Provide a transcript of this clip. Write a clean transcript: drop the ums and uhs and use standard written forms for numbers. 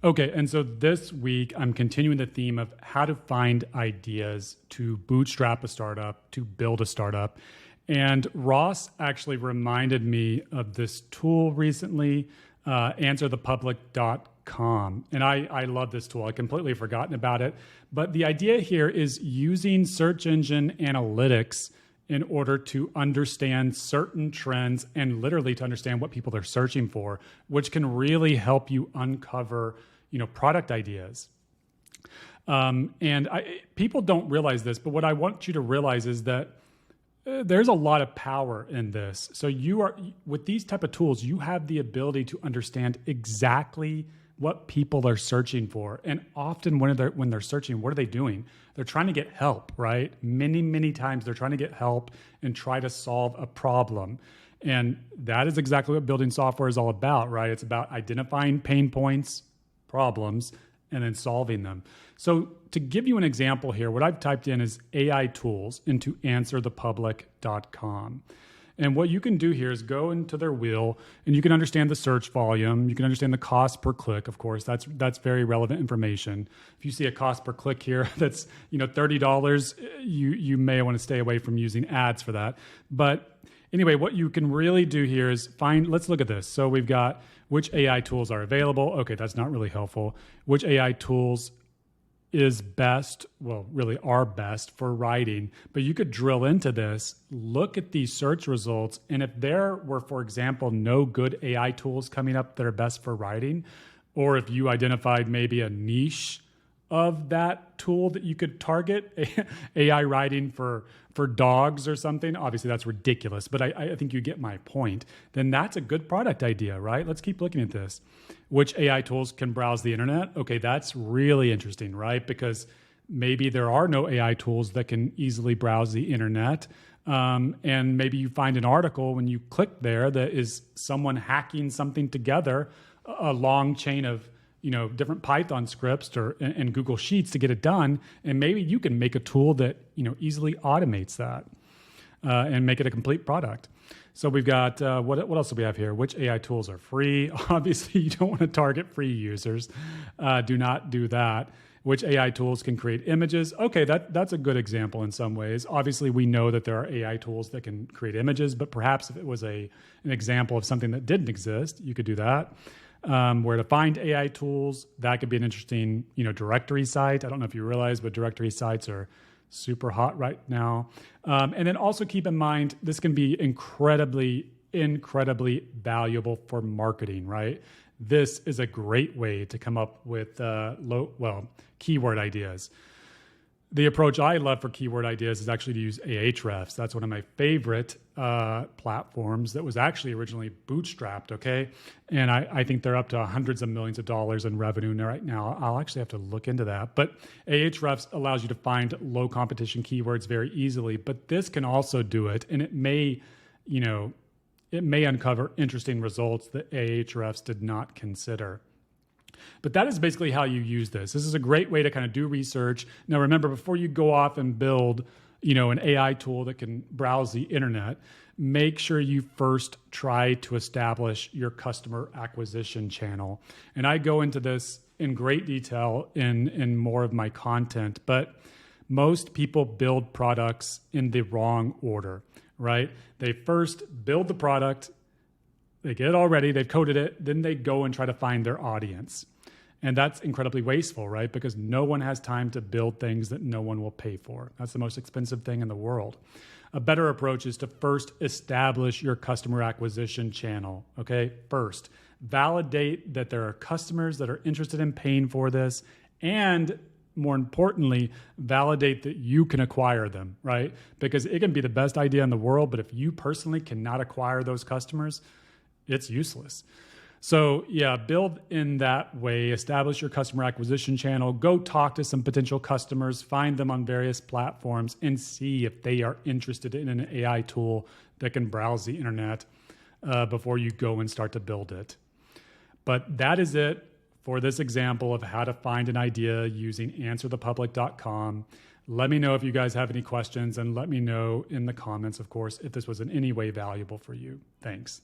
Okay, and so this week I'm continuing the theme of how to find ideas to bootstrap a startup, to build a startup. And Ross actually reminded me of this tool recently, AnswerThePublic.com. And I love this tool. I completely forgotten about it. But the idea here is using search engine analytics in order to understand certain trends and literally to understand what people are searching for, which can really help you uncover, product ideas. People don't realize this, but what I want you to realize is that there's a lot of power in this. So with these type of tools, you have the ability to understand exactly what people are searching for. And often when they're searching, what are they doing? They're trying to get help, right? Many, many times they're trying to get help and try to solve a problem. And that is exactly what building software is all about, right? It's about identifying pain points, problems, and then solving them. So to give you an example here, what I've typed in is AI tools into AnswerThePublic.com. And what you can do here is go into their wheel and you can understand the search volume. You can understand the cost per click. Of course, that's very relevant information. If you see a cost per click here that's $30, you may want to stay away from using ads for that. But anyway, what you can really do here is let's look at this. So we've got which AI tools are available. Okay, that's not really helpful. Which AI tools is best, really are best for writing, but you could drill into this, look at these search results, and if there were, for example, no good AI tools coming up that are best for writing, or if you identified maybe a niche of that tool that you could target, AI writing for dogs or something, obviously that's ridiculous, but I think you get my point, then that's a good product idea, right? Let's keep looking at this. Which AI tools can browse the internet? Okay, that's really interesting, right? Because maybe there are no AI tools that can easily browse the internet. And maybe you find an article when you click there that is someone hacking something together, a long chain of different Python scripts and Google Sheets to get it done. And maybe you can make a tool that easily automates that and make it a complete product. So we've got, what else do we have here? Which AI tools are free? Obviously, you don't want to target free users. Do not do that. Which AI tools can create images? Okay, that's a good example in some ways. Obviously, we know that there are AI tools that can create images, but perhaps if it was an example of something that didn't exist, you could do that. Where to find AI tools, that could be an interesting, directory site. I don't know if you realize, but directory sites are super hot right now. And then also keep in mind, this can be incredibly valuable for marketing, right? This is a great way to come up with keyword ideas. The approach I love for keyword ideas is actually to use Ahrefs. That's one of my favorite platforms that was actually originally bootstrapped, okay? And I think they're up to hundreds of millions of dollars in revenue right now. I'll actually have to look into that. But Ahrefs allows you to find low competition keywords very easily, but this can also do it. And it may uncover interesting results that Ahrefs did not consider. But that is basically how you use this. This is a great way to kind of do research. Now, remember, before you go off and build, an AI tool that can browse the internet, make sure you first try to establish your customer acquisition channel. And I go into this in great detail in more of my content, but most people build products in the wrong order, right? They first build the product, they get it all ready, they've coded it, then they go and try to find their audience. And that's incredibly wasteful, right? Because no one has time to build things that no one will pay for. That's the most expensive thing in the world. A better approach is to first establish your customer acquisition channel, okay? First, validate that there are customers that are interested in paying for this, and more importantly, validate that you can acquire them, right? Because it can be the best idea in the world, but if you personally cannot acquire those customers, it's useless. So yeah, build in that way, establish your customer acquisition channel, go talk to some potential customers, find them on various platforms and see if they are interested in an AI tool that can browse the internet before you go and start to build it. But that is it for this example of how to find an idea using AnswerThePublic.com. Let me know if you guys have any questions and let me know in the comments, of course, if this was in any way valuable for you. Thanks.